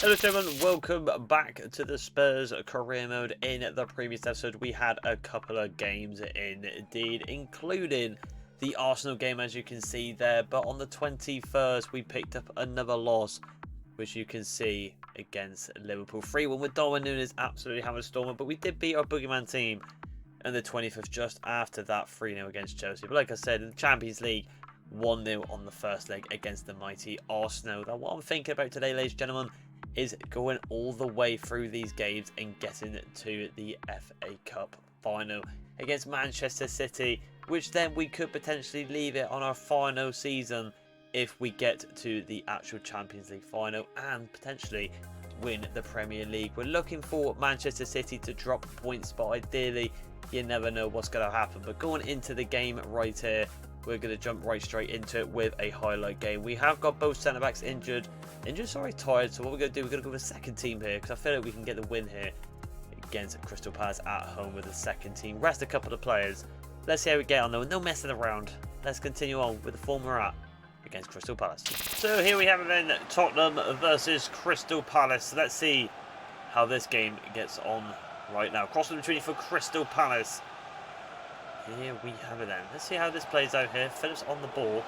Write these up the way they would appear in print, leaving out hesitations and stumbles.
Hello gentlemen, welcome back to the Spurs career mode. In the previous episode we had a couple of games indeed, including the Arsenal game as you can see there, but on the 21st we picked up another loss, which you can see against Liverpool. 3-1 with Darwin Núñez absolutely having a stormer, but we did beat our boogeyman team on the 25th just after that 3-0 against Chelsea. But like I said, in the Champions League, 1-0 on the first leg against the mighty Arsenal. Now what I'm thinking about today, ladies and gentlemen, is going all the way through these games and getting to the FA Cup final against Manchester City, which then we could potentially leave it on our final season if we get to the actual Champions League final and potentially win the Premier League. We're looking for Manchester City to drop points, but ideally you never know what's going to happen. But going into the game right here, we're going to jump right straight into it with a highlight game. We have got both centre-backs tired. So what we're going to do, we're going to go with a second team here because I feel like we can get the win here against Crystal Palace at home with the second team. Rest a couple of players. Let's see how we get on though. No messing around. Let's continue on with the form we're at against Crystal Palace. So here we have it then, Tottenham versus Crystal Palace. Let's see how this game gets on right now. Cross opportunity for Crystal Palace. Here we have it then. Let's see how this plays out here. Phillips on the ball,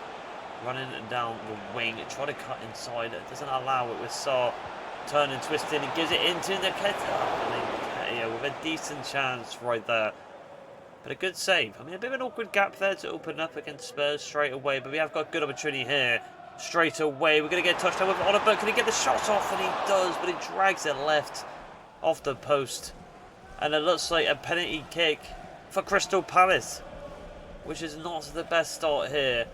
running down the wing, trying to cut inside. It doesn't allow it with Saar turning, twisting, and gives it into the Ketia with a decent chance right there. But a good save. I mean, a bit of an awkward gap there to open up against Spurs straight away, but we have got a good opportunity here. Straight away, we're going to get touched on with Oliver. Can he get the shot off? And he does, but he drags it left off the post. And it looks like a penalty kick for Crystal Palace, which is not the best start here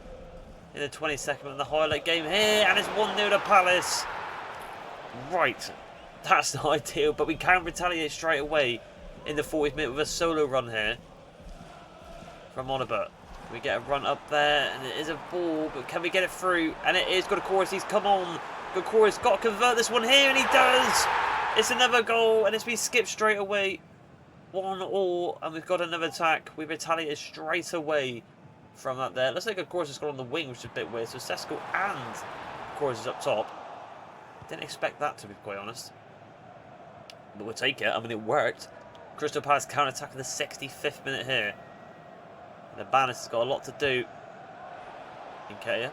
in the 22nd of the highlight game here, and it's 1-0 to Palace. Right, that's not ideal, but we can retaliate straight away in the 40th minute with a solo run here from Oliver. We get a run up there, and it is a ball, but can we get it through? And it is. Gokoris, he's come on. Gokoris got to convert this one here, and he does. It's another goal, and it's been skipped straight away. 1-1, and we've got another attack. We retaliated straight away from that there. Looks like Gokoris has gone on the wing, which is a bit weird. So Sesko and Gokoris is up top. Didn't expect that, to be quite honest. But we'll take it. I mean, it worked. Crystal Palace counter-attack in the 65th minute here. And the Bannis has got a lot to do. Nketiah.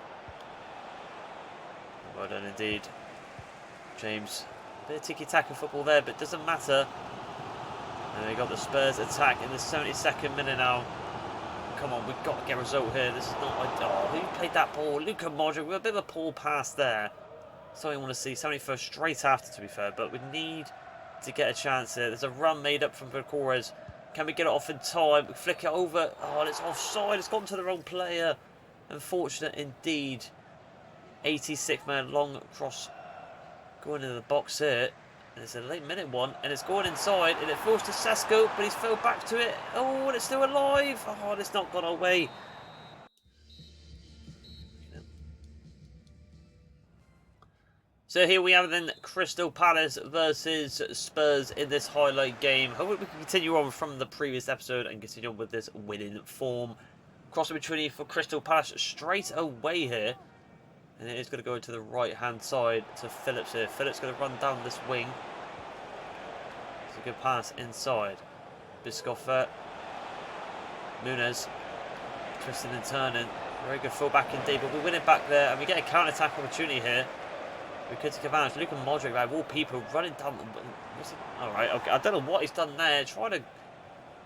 Well done indeed, James. A bit of tiki-taka football there, but it doesn't matter. And we got the Spurs attack in the 72nd minute now. Come on, we've got to get a result here. This is not like... Oh, who played that ball? Luka Modric with a bit of a pull pass there. Something I want to see. 71st straight after, to be fair. But we need to get a chance here. There's a run made up from Gokoris. Can we get it off in time? We flick it over. Oh, it's offside. It's gone to the wrong player. Unfortunate indeed. 86th man, long cross going into the box here. And it's a late minute one, and it's going inside, and it falls to Sesko, but he's fell back to it. Oh, and it's still alive. Oh, and it's not gone away. So here we have then Crystal Palace versus Spurs in this highlight game. Hopefully we can continue on from the previous episode and continue on with this winning form. Cross opportunity for Crystal Palace straight away here. And it is going to go to the right-hand side to Phillips here. Phillips going to run down this wing. It's a good pass inside. Biscoff there. Núñez. Twisting and turning. Very good full-back indeed. But we win it back there. And we get a counter-attack opportunity here. We could take advantage. Luka Modric, of all people, running down the... Alright, okay. I don't know what he's done there. Trying to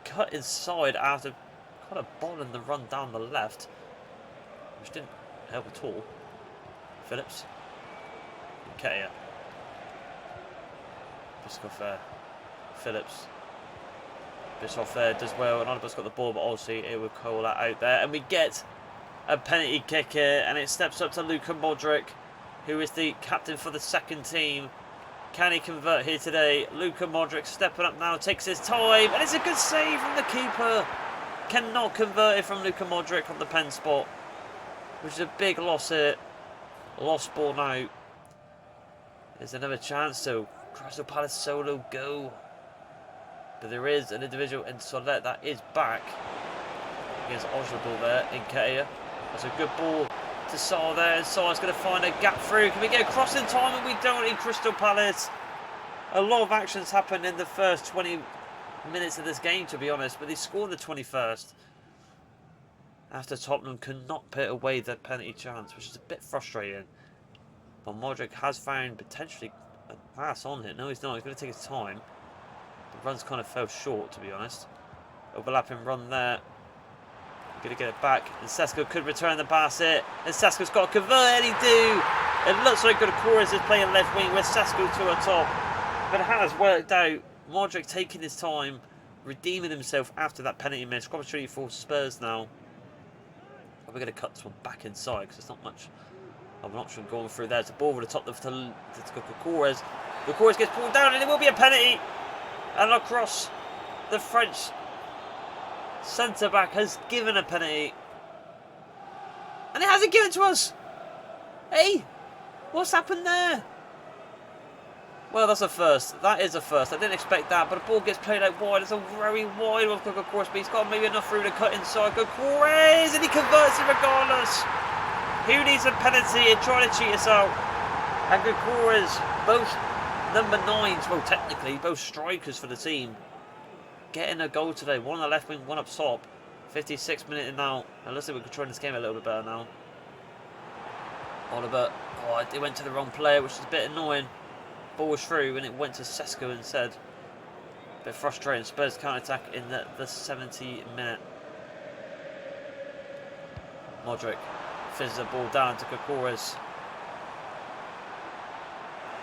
cut inside after kind of bombing the run down the left. Which didn't help at all. Phillips. Nketiah. Biscoff there. Phillips. Biscoff there does well, and Oliver's got the ball, but obviously it will call that out there. And we get a penalty kick here, and it steps up to Luka Modric, who is the captain for the second team. Can he convert here today? Luka Modric stepping up now, takes his time, and it's a good save from the keeper. Cannot convert it from Luka Modric on the pen spot, which is a big loss here. Lost ball now. There's another chance, so Crystal Palace solo go. But there is an individual in Solet that is back against Oswald there in Nketiah. That's a good ball to Saul there, and Saul's going to find a gap through. Can we get across in time? And we don't in Crystal Palace. A lot of actions happened in the first 20 minutes of this game, to be honest, but they scored the 21st. After Tottenham could not put away their penalty chance, which is a bit frustrating. But Modric has found potentially a pass on it. No, he's not. He's going to take his time. The run's kind of fell short, to be honest. Overlapping run there. Going to get it back. And Sesko could return the pass here. And Sesko's got to convert, and he do. It looks like Godokoris is playing left wing with Sesko to a top. But it has worked out. Modric taking his time, redeeming himself after that penalty miss. Opportunity for Spurs now. We're going to cut this one back inside because there's not much of an option going through there. It's a ball over the top to Godokoris. Godokoris gets pulled down, and it will be a penalty. And across, the French centre-back has given a penalty. And it hasn't given to us. Hey, what's happened there? Well, that's a first. That is a first. I didn't expect that, but the ball gets played out wide. It's a very wide one for Godokoris, but he's got maybe enough room to cut inside. Godokoris, and he converts it regardless. Who needs a penalty and trying to cheat us out? And Godokoris, both number 9s, well, technically, both strikers for the team, getting a goal today. One on the left wing, one up top. 56 minutes in now. And looks like we're controlling this game a little bit better now. Oliver, oh, it went to the wrong player, which is a bit annoying. Ball was through and it went to Sesko instead. A bit frustrating. Spurs counter-attack in the 70 minute. Modric fizzes the ball down to Godokoris.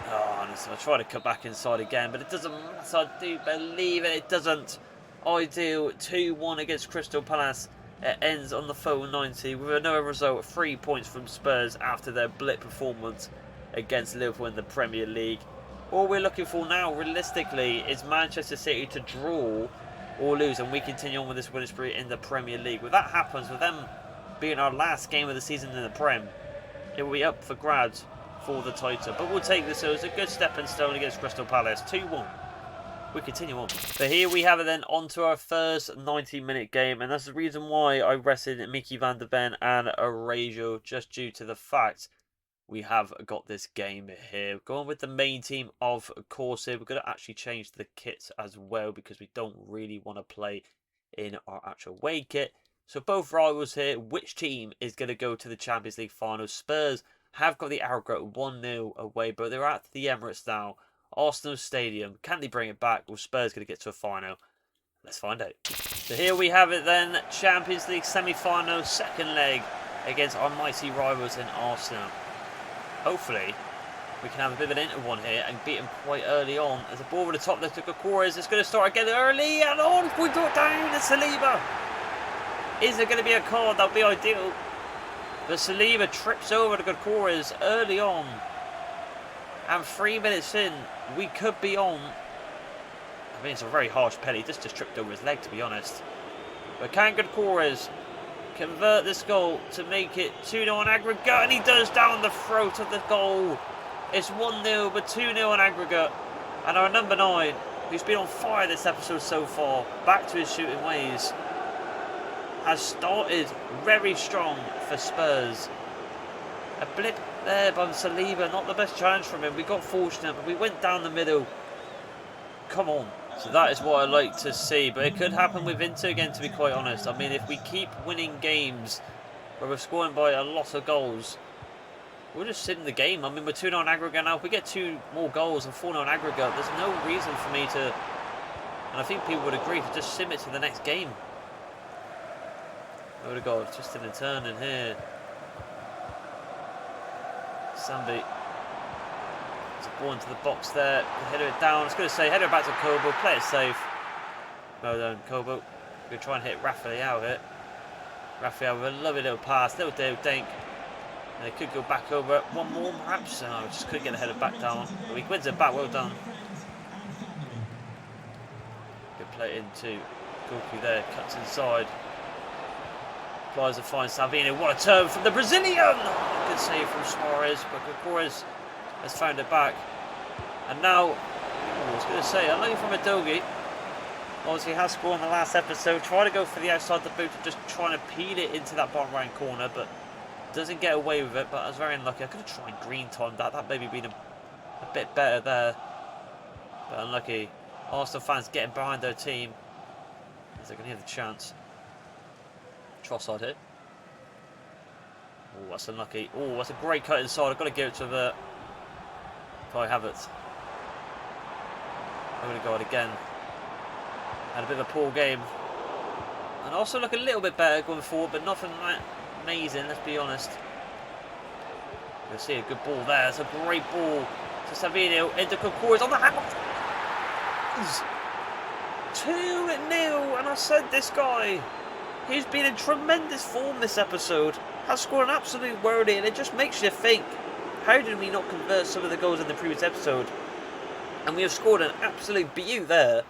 Oh, and I try to cut back inside again, but it doesn't matter. I do believe it doesn't. Ideal 2-1 against Crystal Palace. It ends on the full 90 with another result. 3 points from Spurs after their blip performance against Liverpool in the Premier League. All we're looking for now, realistically, is Manchester City to draw or lose, and we continue on with this winning spree in the Premier League. When that happens, with them being our last game of the season in the Prem, it will be up for grabs for the title. But we'll take this as a good stepping stone against Crystal Palace. 2-1. We continue on. So here we have it then, on to our first 90-minute game, and that's the reason why I rested Mickey van der Ven and Araujo, just due to the fact we have got this game here. Going with the main team, of course, here. We're going to actually change the kits as well because we don't really want to play in our actual away kit. So both rivals here, which team is going to go to the Champions League final? Spurs have got the arrogant 1-0 away, but they're at the Emirates now. Arsenal Stadium. Can they bring it back? Well, Spurs going to get to a final. Let's find out. So here we have it then. Champions League semi-final, second leg against our mighty rivals in Arsenal. Hopefully, we can have a bit of an inter-one here and beat them quite early on. There's a ball over the top there to Godokoris. It's going to start again early and on. We got down to Saliba. Is there going to be a card? That would be ideal. But Saliba trips over to Godokoris early on. And 3 minutes in, we could be on. I mean, it's a very harsh penalty. This just tripped over his leg, to be honest. But can Godokoris convert this goal to make it 2-0 on aggregate? And he does, down the throat of the goal. It's 1-0, but 2-0 on aggregate. And our number 9, who's been on fire this episode so far, back to his shooting ways, has started very strong for Spurs. A blip there by Saliba, not the best challenge from him. We got fortunate, but we went down the middle. Come on. So that is what I like to see, but it could happen with Inter again, to be quite honest. I mean, if we keep winning games where we're scoring by a lot of goals, we'll just sit in the game. I mean, we're 2-0 on aggregate now. If we get 2 more goals and 4-0 on aggregate, there's no reason for me to, and I think people would agree, to just sim it to the next game. Oh my God, just in a turn in here. Sambi. Ball into the box there, header it down. I was going to say header back to Kobo, play it safe. Well done, Kobo. We're going to try and hit Raphael here. Raphael with a lovely little pass, little dink. And they could go back over one more perhaps. Oh, just couldn't get the header back down. But he wins it back, well done. Good play into Gorky there, cuts inside. Applies a fine Salvini. What a turn from the Brazilian! Oh, good save from Suarez, but Godokoris has found it back. And now, I was going to say, unlucky from Adogi. Obviously, he has scored in the last episode. Try to go for the outside the boot, just trying to peel it into that bottom right corner, but Doesn't get away with it, but I was very unlucky. I could have tried green time that. That maybe been a bit better there. But unlucky. Arsenal fans getting behind their team as they're going to have the chance. Trossard here. Oh, that's unlucky. Oh, that's a great cut inside. I've got to give it to the Kai Havertz. I'm going to go out again. Had a bit of a poor game. And also look a little bit better going forward, but nothing that amazing, let's be honest. You'll see a good ball there. It's a great ball to Savinio. Into Kokoris on the hands. 2-0, and I said this guy, he's been in tremendous form this episode, has scored an absolute worldie, and it just makes you think, how did we not convert some of the goals in the previous episode? And we have scored an absolute beaut there.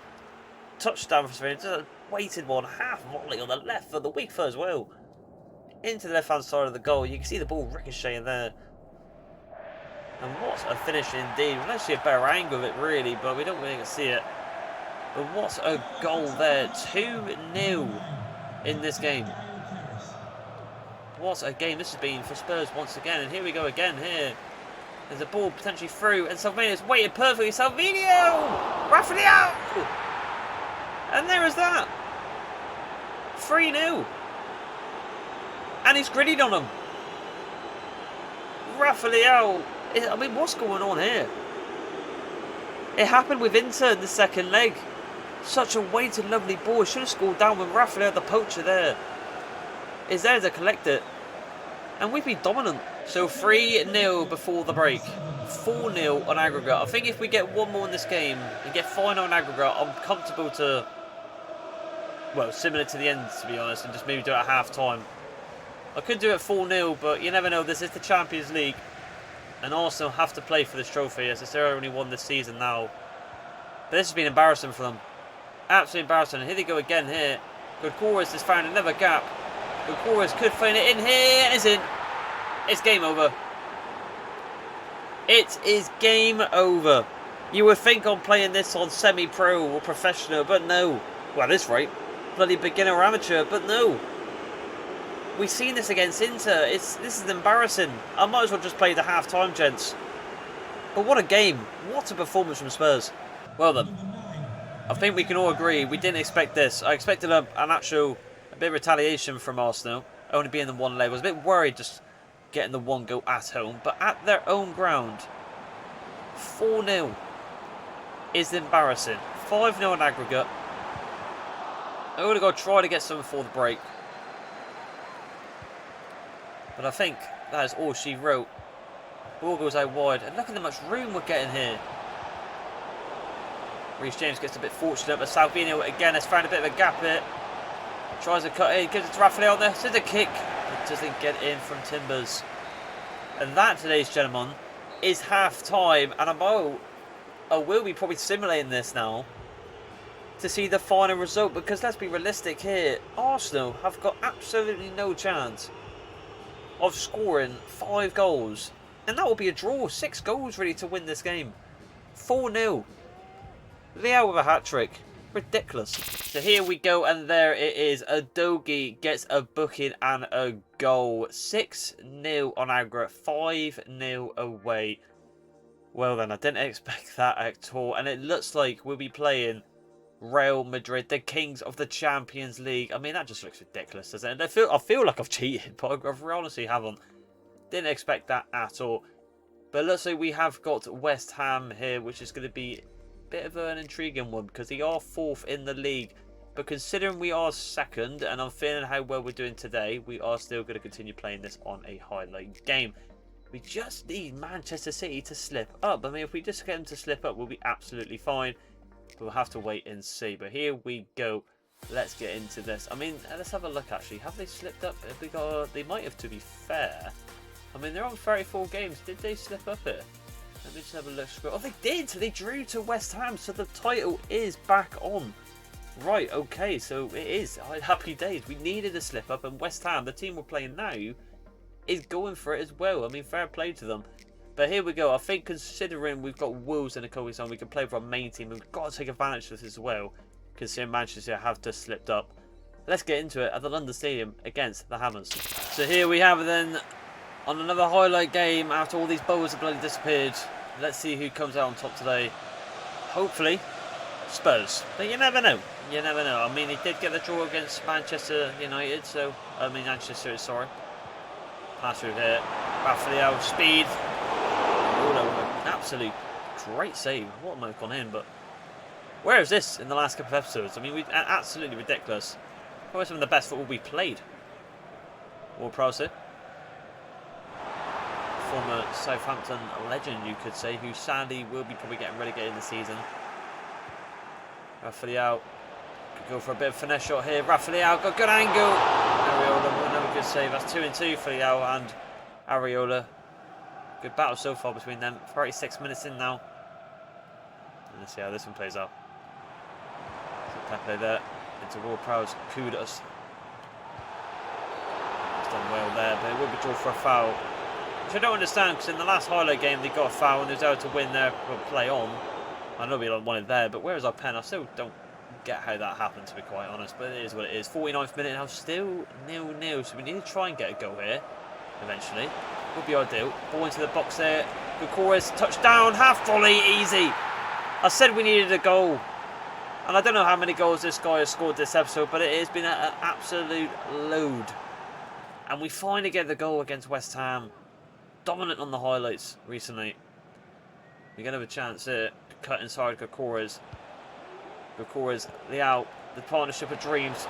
Touchdown for Savinio, just a weighted one, half volley on the left for the weak foot as well. Into the left hand side of the goal, you can see the ball ricocheting there. And what a finish indeed. We don't see a better angle of it really, but we don't really get to see it. But what a goal there. 2-0 in this game. What a game this has been for Spurs once again. And here we go again here. There's a ball potentially through, and Salvini's waited perfectly. Salvinio! Raphael! And there is that. 3-0. And he's gritted on him. Raphael. I mean, what's going on here? It happened with Inter in the second leg. Such a weighted, lovely ball. Should have scored down with Raphael, the poacher there. Is there to collect it. And we've been dominant. So 3-0 before the break. 4-0 on aggregate. I think if we get one more in this game and get 5-0 on aggregate, I'm comfortable to, well, similar to the end, to be honest, and just maybe do it at half time. I could do it 4-0, but you never know. This is the Champions League. And Arsenal have to play for this trophy, as they're only won this season now. But this has been embarrassing for them. Absolutely embarrassing. And here they go again here. Kokoris has found another gap. Kokoris could find it in here. And it's in. It's game over. It is game over. You would think I'm playing this on semi-pro or professional, but no. Well, at this rate, bloody beginner or amateur, but no. We've seen this against Inter. This is embarrassing. I might as well just play the half-time, gents. But what a game. What a performance from Spurs. Well then, I think we can all agree we didn't expect this. I expected a bit of retaliation from Arsenal, only being the one leg. I was a bit worried just getting the one goal at home. But at their own ground, 4-0 is embarrassing. 5-0 on aggregate. I'm going to go try to get something before the break. But I think that is all she wrote. Ball goes out wide. And look at how much room we're getting here. Reece James gets a bit fortunate, but Salvino again has found a bit of a gap here. Tries to cut in, gives it to Raphael there. There's a kick. It doesn't get in from Timbers. And that, ladies and gentlemen, is half time. And I will be probably simulating this now to see the final result. Because let's be realistic here. Arsenal have got absolutely no chance of scoring 5 goals, and that will be a draw. 6 goals really to win this game. 4-0. Leo with a hat-trick. Ridiculous. So here we go, and there it is. Udogie gets a booking and a goal. 6-0 on aggregate, 5-0 away. Well then, I didn't expect that at all, and it looks like we'll be playing Real Madrid, the kings of the Champions League. I mean, that just looks ridiculous, doesn't it? I feel like I've cheated, but I honestly haven't. Didn't expect that at all. But it looks like we have got West Ham here, which is going to be a bit of an intriguing one, because they are 4th in the league. But considering we are 2nd, and I'm feeling how well we're doing today, we are still going to continue playing this on a highlight game. We just need Manchester City to slip up. I mean, if we just get them to slip up, we'll be absolutely fine. We'll have to wait and see. But here we go. Let's get into this. I mean, let's have a look actually. Have they slipped up? Have we got? They might have, to be fair. I mean, they're on 34 games. Did they slip up here? Let me just have a look. Oh, they did. They drew to West Ham. So the title is back on. Right, okay. So it is. Happy days. We needed a slip up. And West Ham, the team we're playing now, is going for it as well. I mean, fair play to them. But here we go. I think considering we've got Wolves and a Kobe on, we can play for our main team. And we've got to take advantage of this as well, considering Manchester have just slipped up. Let's get into it at the London Stadium against the Hammers. So here we have then On another highlight game after all these bowls have bloody disappeared. Let's see who comes out on top today. Hopefully, Spurs. But you never know. You never know. I mean, he did get the draw against Manchester United, so... I mean, Manchester, sorry. Pass through here. Raphael, speed. Oh, no, absolute great save. What might have gone in, but... Where is this in the last couple of episodes? I mean, absolutely ridiculous. Probably some of the best football we played. Ward-Prowse. Former Southampton legend, you could say, who sadly will be probably getting relegated this season. Raphael could go for a bit of finesse shot here. Raphael got good angle. Areola, another good save. That's 2-2 for Liao and Areola. Good battle so far between them. 36 minutes in now. And let's see how this one plays out. So Pepe there into Ward-Prowse. Kudos. He's done well there, but it will be drawn for a foul. Which I don't understand, because in the last highlight game they got a foul and they was able to win their play on. I know we wanted there, but where is our pen? I still don't get how that happened, to be quite honest, but it is what it is. 49th minute now, still 0-0, so we need to try and get a goal here, eventually. Would be ideal. Ball into the box there. Gukores, touchdown, half volley, easy. I said we needed a goal. And I don't know how many goals this guy has scored this episode, but it has been an absolute load. And we finally get the goal against West Ham. Dominant on the highlights recently. We're going to have a chance here. Cut inside Gukores. Gukores, Liao, the partnership of dreams.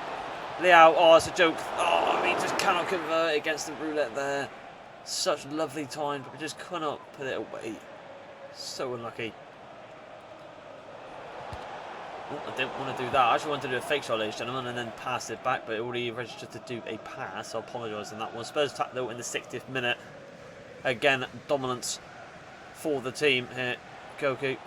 Liao, oh, it's a joke. Oh, I mean, just cannot convert against the roulette there. Such lovely time, but we just cannot put it away. So unlucky. Oh, I didn't want to do that. I actually wanted to do a fake shot, ladies and gentlemen, and then pass it back, but it already registered to do a pass. I apologise on that one. Spurs tap though in the 60th minute. Again, dominance for the team here. Goku.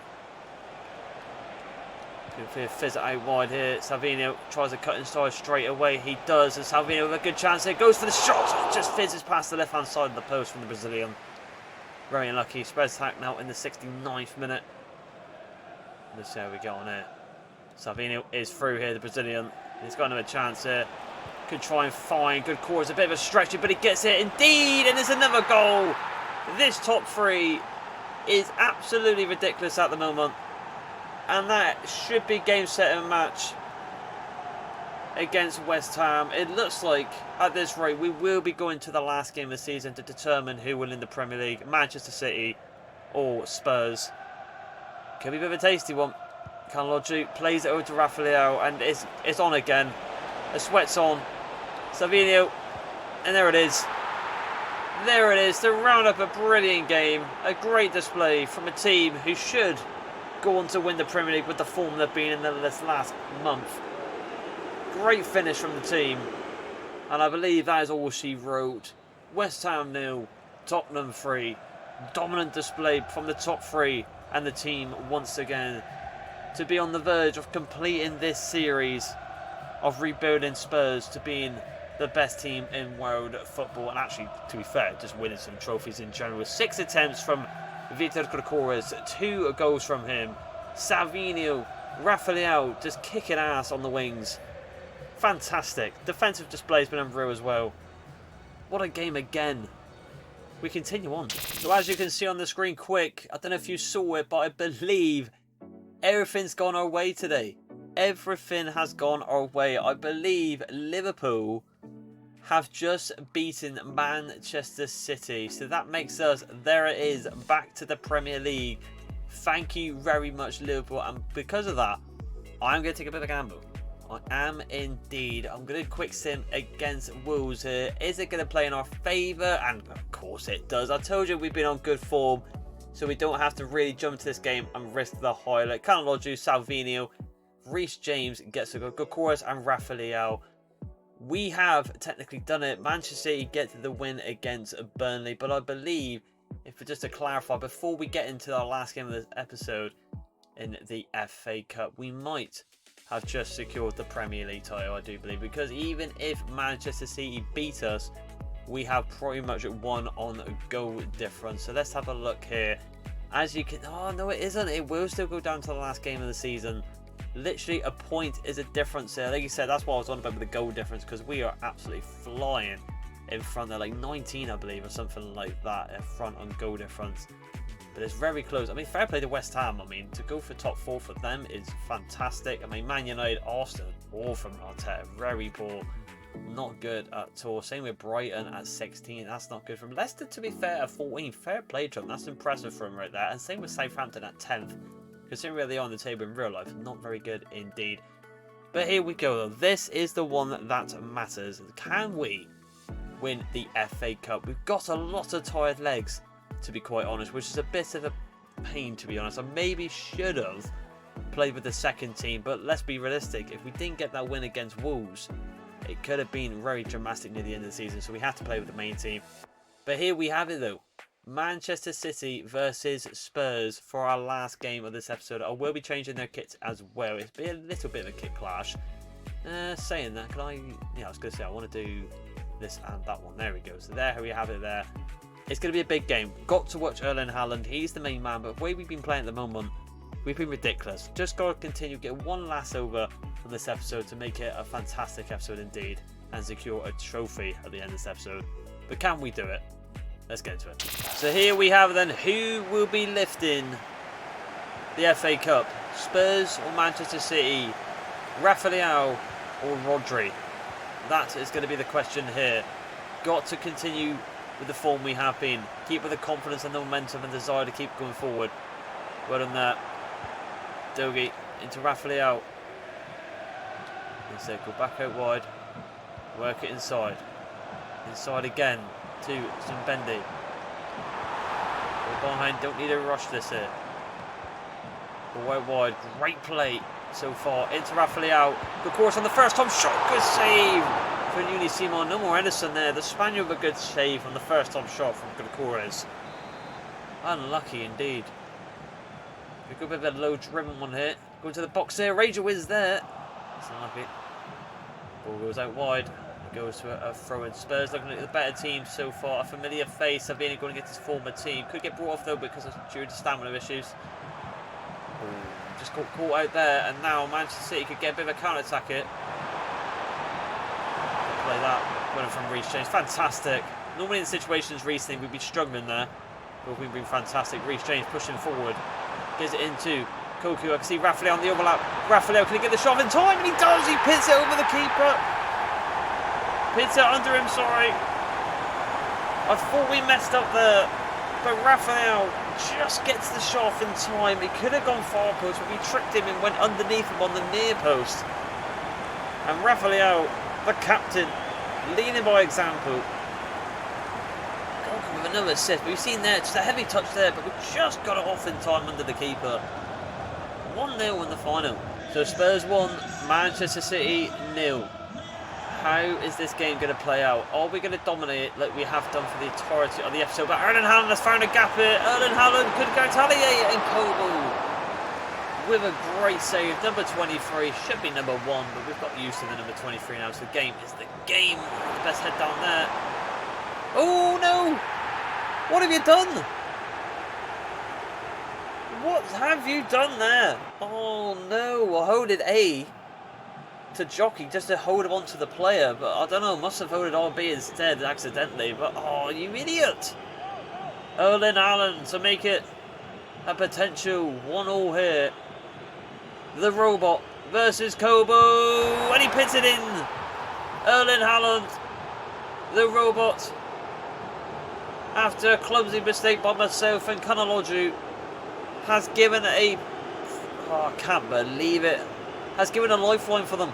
Fizz it out wide here. Salvino tries to cut inside straight away. He does, and Salvino with a good chance here. Goes for the shot. Just fizzes past the left-hand side of the post from the Brazilian. Very unlucky. Spurs attack now in the 69th minute. Let's see how we get on here. Salvino is through here, the Brazilian. He's got another chance here. Could try and find good cause. A bit of a stretch, but he gets it indeed, and there's another goal. This top three is absolutely ridiculous at the moment. And that should be game, set and match against West Ham. It looks like, at this rate, we will be going to the last game of the season to determine who will win the Premier League. Manchester City or Spurs. Could be a bit of a tasty one. Canalogic plays it over to Raphael, and it's on again. The sweat's on. Savino, and there it is. There it is, to round up a brilliant game. A great display from a team who should go on to win the Premier League with the form they've been in this last month. Great finish from the team. And I believe that is all she wrote. West Ham 0, Tottenham 3. Dominant display from the top three. And the team once again to be on the verge of completing this series of rebuilding Spurs to being the best team in world football. And actually, to be fair, just winning some trophies in general. 6 attempts from Vitor Gukores, 2 goals from him. Salvino, Raphael just kicking ass on the wings. Fantastic. Defensive display has been unreal as well. What a game again. We continue on. So as you can see on the screen quick, I don't know if you saw it, but I believe everything's gone our way today. Everything has gone our way. I believe Liverpool have just beaten Manchester City. So that makes us, there it is, back to the Premier League. Thank you very much, Liverpool. And because of that, I'm going to take a bit of a gamble. I am indeed. I'm going to quick sim against Wolves here. Is it going to play in our favour? And of course it does. I told you we've been on good form, so we don't have to really jump into this game and risk the highlight. Canalogic, Salvino, Reece James gets a good chorus, and Raphael. We have technically done it. Manchester City get the win against Burnley, but I believe, if just to clarify, before we get into our last game of this episode in the FA Cup, we might have just secured the Premier League title, I do believe, because even if Manchester City beat us, we have pretty much won on goal difference. So let's have a look here. As you can, oh no, it isn't. It will still go down to the last game of the season. Literally a point is a difference here. Like you said, that's what I was on about with the goal difference, because we are absolutely flying in front. They're like 19, I believe, or something like that in front on goal difference. But it's very close. I mean, fair play to West Ham. I mean, to go for top 4 for them is fantastic. I mean, Man United, Arsenal, all from Arteta, very poor. Not good at all. Same with Brighton at 16. That's not good from Leicester, to be fair, at 14. Fair play to them. That's impressive for them right there. And same with Southampton at 10th. Considering where they are on the table in real life, not very good indeed. But here we go, though. This is the one that matters. Can we win the FA Cup? We've got a lot of tired legs, to be quite honest, which is a bit of a pain, to be honest. I maybe should have played with the second team, but let's be realistic. If we didn't get that win against Wolves, it could have been very dramatic near the end of the season, so we had to play with the main team. But here we have it, though. Manchester City versus Spurs for our last game of this episode. I will be changing their kits as well. It's been a little bit of a kit clash. Saying that, can I... Yeah, I was going to say, I want to do this and that one. There we go. So there we have it there. It's going to be a big game. Got to watch Erling Haaland. He's the main man, but the way we've been playing at the moment, we've been ridiculous. Just got to continue, get one last over on this episode to make it a fantastic episode indeed and secure a trophy at the end of this episode. But can we do it? Let's get into it. So here we have then, who will be lifting the FA Cup? Spurs or Manchester City? Rafael or Rodri? That is going to be the question here. Got to continue with the form we have been. Keep with the confidence and the momentum and desire to keep going forward. Well done there. Dogi into Rafael. Instead, go back out wide. Work it inside. Inside again to Zimbendi. Go behind, don't need to rush this here. Go out wide, great play so far. Into Rafael. Good course on the first time shot. Good save for Yuni Simon. No more Edison there. The Spaniard with a good save on the first time shot from Gutierrez. Unlucky indeed. We got a bit of a low driven one here. Going to the box there. Ranger Wiz there. It's unlucky. Ball goes out wide. It goes to a throw in. Spurs looking at the better team so far. A familiar face. Savini going against his former team. Could get brought off though because of due to stamina issues. Ooh, just got caught out there. And now Manchester City could get a bit of a counter attack here. Play that. Winning from Reece James. Fantastic. Normally in situations recently we'd be struggling there. But we've been fantastic. Reece James pushing forward. Gives it into Koku. I can see Rafael on the overlap. Rafael, can he get the shot in time? And he does. He pins it over the keeper. Pins it under him, sorry. I thought we messed up there. But Rafael just gets the shot off in time. He could have gone far post, but we tricked him and went underneath him on the near post. And Rafael, the captain, leading by example. With another assist, but we've seen there, just a heavy touch there, but we just got it off in time under the keeper. 1-0 in the final. So Spurs 1, Manchester City 0. How is this game going to play out? Are we going to dominate it like we have done for the entirety of the episode? But Erling Haaland has found a gap here. Erling Haaland could go retaliate, and Kobo with a great save. Number 23 should be number 1, but we've got used to the number 23 now. So the game is the game. The best head down there. Oh no! What have you done? What have you done there? Oh no, well, holding A to jockey just to hold him onto the player, but I don't know, must have holded RB instead accidentally, but oh, you idiot! Erling Haaland to make it a potential 1-1 here. The robot versus Kobo, and he pins it in! Erling Haaland, the robot, after a clumsy mistake by myself and Kanaloju, has given a... Oh, I can't believe it. Has given a lifeline for them.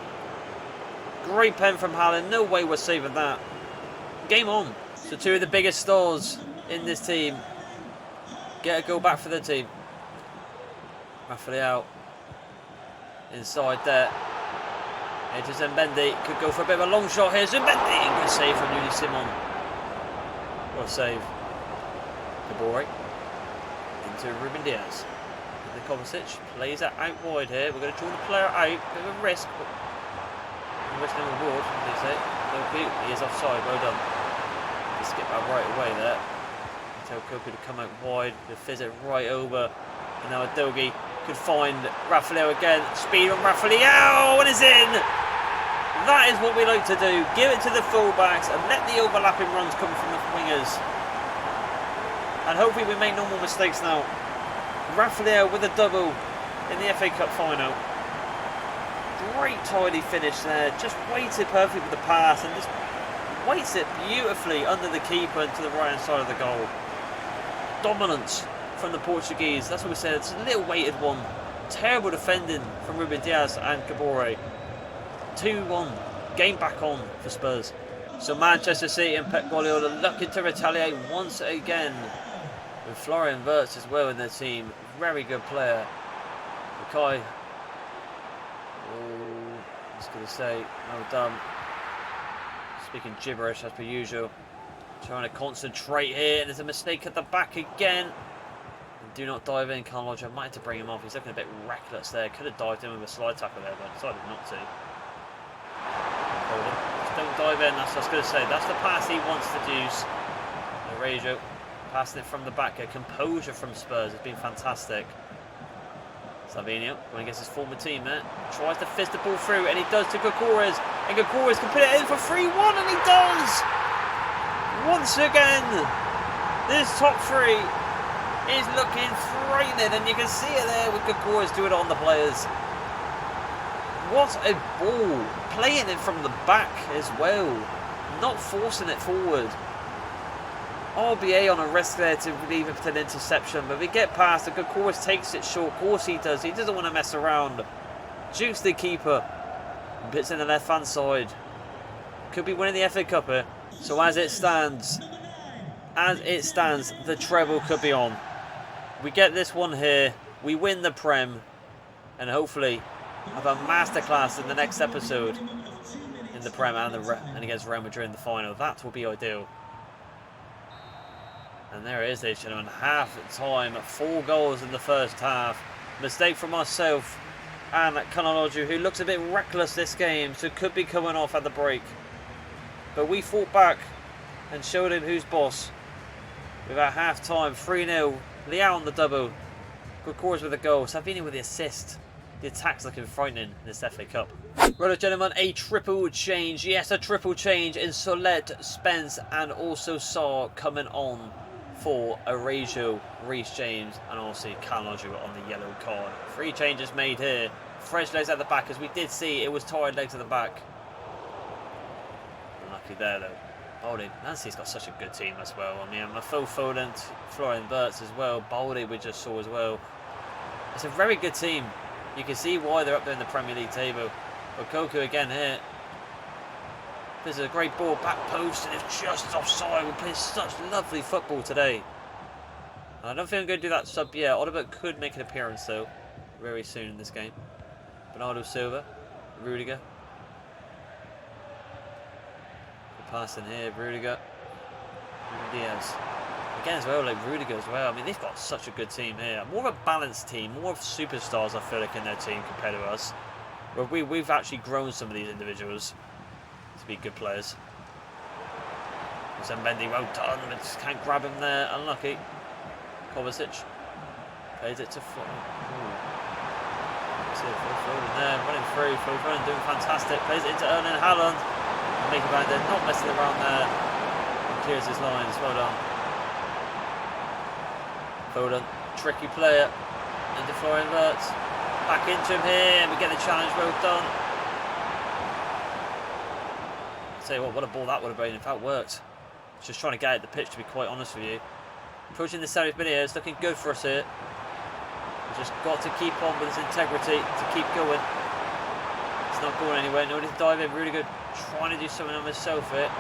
Great pen from Haaland. No way we're saving that. Game on. So two of the biggest stars in this team get a goal back for the team. Rafael inside there. Into Zimbendi. Could go for a bit of a long shot here. Zimbendi. Good save from Yuni Simon. What a save. Kabore into Ruben Diaz. The Kovacic plays it out wide here. We're going to draw the player out. Bit of a risk, but risk no reward, they say. He is offside. Well done. Just skip that right away there. Tell Koku to come out wide. The fizz it right over. And now Adogi could find Rafael again. Speed on Rafael. And it's in! That is what we like to do. Give it to the fullbacks and let the overlapping runs come from the wingers. And hopefully we make no more mistakes now. Raphael with a double in the FA Cup final. Great tidy finish there. Just waited perfectly with the pass and just waits it beautifully under the keeper and to the right hand side of the goal. Dominance from the Portuguese. That's what we said. It's a little weighted one. Terrible defending from Ruben Diaz and Cabore. 2-1. Game back on for Spurs. So Manchester City and Pep Guardiola looking to retaliate once again. With Florian Wirtz as well in their team. Very good player. Mackay. Oh, I was going to say, well done. Speaking gibberish as per usual. Trying to concentrate here. And there's a mistake at the back again. And do not dive in, Carl Lodge. I might have to bring him off. He's looking a bit reckless there. Could have dived in with a slide tackle there, but decided not to. Just don't dive in. That's what I was going to say. That's the pass he wants to use. Arajo passing it from the back. A composure from Spurs has been fantastic. Salvinio going against his former teammate. Tries to fist the ball through, and he does to Gokores. And Gokores can put it in for 3-1, and he does! Once again, this top three is looking frightening, and you can see it there with Gokores doing it on the players. What a ball! Playing it from the back as well. Not forcing it forward. RBA on a risk there to leave it to an interception, but we get past. The Gokores takes it short. Of course he does. He doesn't want to mess around. Jukes the keeper. Bits in the left hand side. Could be winning the FA Cup here. So as it stands, the treble could be on. We get this one here. We win the Prem, and hopefully have a masterclass in the next episode in the Prem and against Real Madrid in the final. That will be ideal. And there it is, ladies and gentlemen. Half time, 4 goals in the first half. Mistake from myself and Kanaloju, who looks a bit reckless this game, so could be coming off at the break. But we fought back and showed him who's boss. With our half time, 3-0. Liao on the double. Gokores with a goal. Salvini with the assist. The attack's looking frightening in this FA Cup. Right, gentlemen, a triple change. Yes, a triple change in Solet, Spence, and also Saar coming on for Arajo, Reece James, and also Kanaloju on the yellow card. 3 changes made here. Fresh legs at the back, as we did see, it was tired legs at the back. Unlucky there, though. Baldy, Nancy's got such a good team as well. I mean, Phil Foden, Florian Wirtz as well. Baldy we just saw as well. It's a very good team. You can see why they're up there in the Premier League table. Okoku again here. This is a great ball, back post, and it's just offside. We're playing such lovely football today. And I don't think I'm going to do that sub yet. Oliver could make an appearance, though, very soon in this game. Bernardo Silva, Rudiger. Good pass in here, Rudiger. Diaz. Again as well, like Rudiger as well. I mean, they've got such a good team here. More of a balanced team, more of superstars, I feel like, in their team compared to us. Where we've actually grown some of these individuals to be good players. Zembendi, well done, but just can't grab him there. Unlucky. Kovacic plays it to Foden. See Foden there, running through. Foden doing fantastic. Plays it into Erling Haaland. Make a band there, not messing around there. And clears his lines. Well done. Foden, tricky player. Into Florian Wirtz. Back into him here, and we get the challenge. Well done. Tell you what a ball that would have been if that worked. Just trying to get at the pitch, to be quite honest with you. Approaching the 70th minute, it's looking good for us here. We've just got to keep on with his integrity to keep going. It's not going anywhere. Nobody to dive in. Really good. Trying to do something on himself here.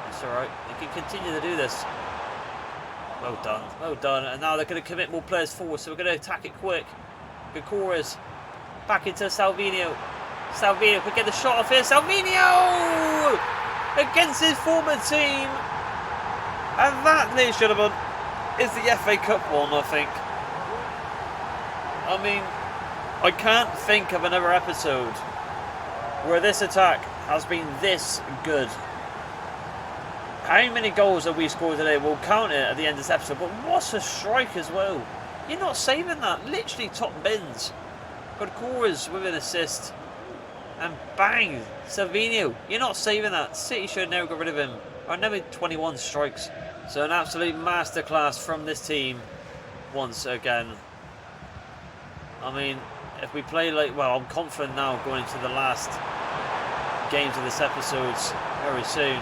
It's alright. They can continue to do this. Well done. Well done. And now they're going to commit more players forward, so we're going to attack it quick. Gokores back into Salvinio. Salvinio could get the shot off here. Salvinio! Against his former team. And that, ladies and gentlemen, is the FA Cup one, I think. I mean, I can't think of another episode where this attack has been this good. How many goals have we scored today? We'll count it at the end of this episode. But what's a strike as well? You're not saving that. Literally top bins. Gokores with an assist. And bang! Savinho, you're not saving that. City should never got rid of him. Or never 21 strikes. So an absolute masterclass from this team once again. I mean, if we play like... Well, I'm confident now going into the last games of this episode very soon.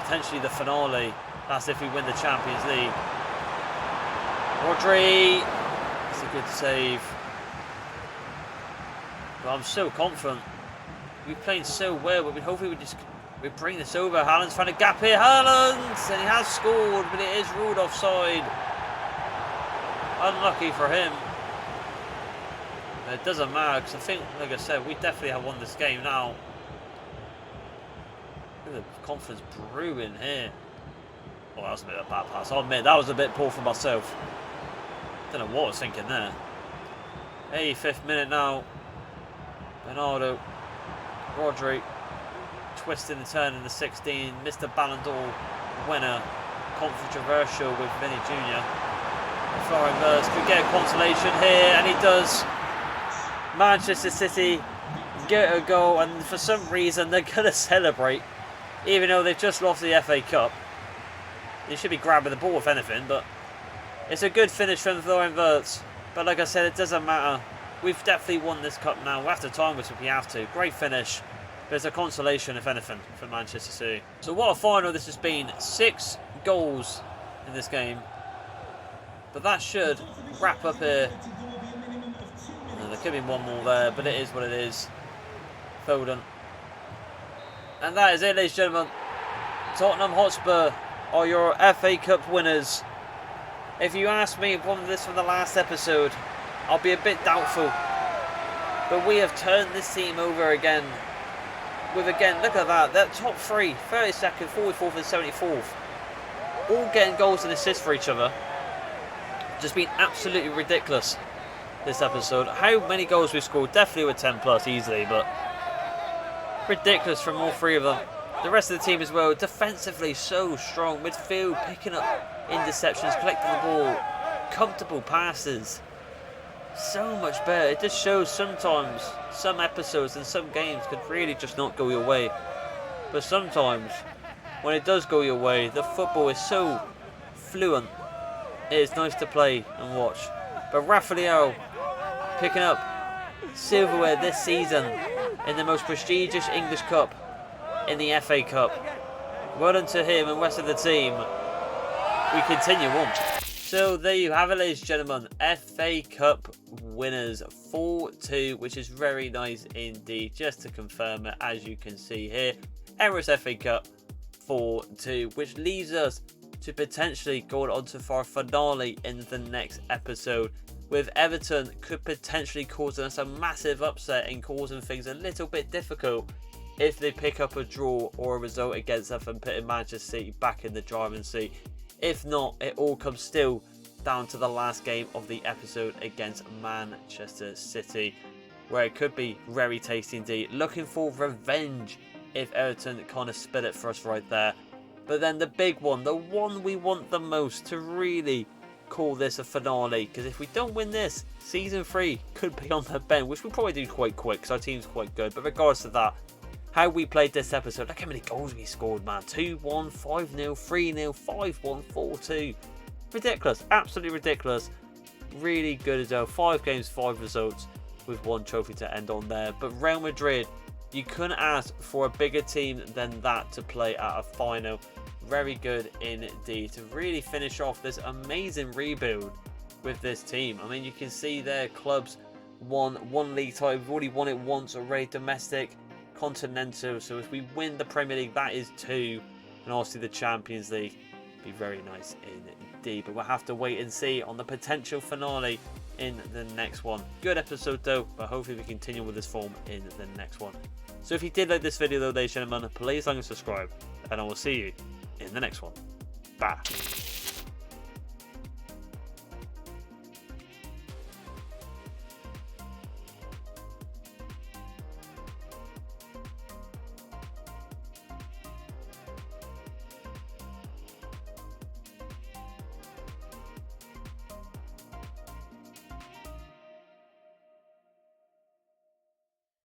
Potentially the finale. That's if we win the Champions League. Rodri. It's a good save. But I'm so confident. We're playing so well, but hopefully we bring this over. Haaland's found a gap here. Haaland! And he has scored, but it is ruled offside. Unlucky for him. But it doesn't matter, because I think, like I said, we definitely have won this game now. Look at the confidence brewing here. Oh, that was a bit of a bad pass. I'll admit, that was a bit poor for myself. Don't know what I was thinking there. 85th minute now. Bernardo. Rodri. Twisting the turn in the 16. Mr. Ballon d'Or winner. Controversial with Vinny Jr. Florian Wirtz could get a consolation here, and he does. Manchester City get a goal, and for some reason they're going to celebrate, even though they've just lost the FA Cup. They should be grabbing the ball if anything, but it's a good finish from Florian Wirtz. But like I said, it doesn't matter. We've definitely won this cup now. We'll have to time this if we have to. Great finish. But it's a consolation, if anything, for Manchester City. So what a final this has been. 6 goals in this game. But that should wrap up here. There could be one more there, but it is what it is. Foden. And that is it, ladies and gentlemen. Tottenham Hotspur are your FA Cup winners. If you ask me from this from the last episode, I'll be a bit doubtful. But we have turned this team over again. With again, look at that. That top 3, 32nd, 44th and 74th. All getting goals and assists for each other. Just been absolutely ridiculous this episode. How many goals we've scored? Definitely with 10 plus easily, but ridiculous from all 3 of them. The rest of the team as well, defensively so strong. Midfield picking up interceptions, collecting the ball, comfortable passes. So much better. It just shows sometimes some episodes and some games could really just not go your way. But sometimes when it does go your way, the football is so fluent. It is nice to play and watch. But Rafael picking up silverware this season in the most prestigious English Cup, in the FA Cup. Well done to him and the rest of the team. We continue on. So there you have it, ladies and gentlemen. FA Cup winners 4-2, which is very nice indeed. Just to confirm it, as you can see here, Emirates FA Cup 4-2, which leaves us to potentially go on to our finale in the next episode, with Everton could potentially cause us a massive upset and causing things a little bit difficult if they pick up a draw or a result against us and putting Manchester City back in the driving seat. If not, it all comes still down to the last game of the episode against Manchester City, where it could be very tasty indeed. Looking for revenge if Everton kind of spit it for us right there. But then the big one, the one we want the most to really call this a finale, because if we don't win this, season 3 could be on the bench, which we'll probably do quite quick because our team's quite good. But regardless of that, how we played this episode, look how many goals we scored, man. 2-1, 5-0, 3-0, 5-1, 4-2. Ridiculous, absolutely ridiculous. Really good as well. 5 games, 5 results with 1 trophy to end on there. But Real Madrid, you couldn't ask for a bigger team than that to play at a final. Very good indeed to really finish off this amazing rebuild with this team. I mean, you can see their clubs won 1 league title. We've already won it once already, domestic, continental. So if we win the Premier League, that is 2, and obviously the Champions League. Be very nice indeed. But we'll have to wait and see on the potential finale in the next one. Good episode though, but hopefully we continue with this form in the next one. So if you did like this video though, ladies and gentlemen, please like and subscribe, and I will see you in the next one. Bye.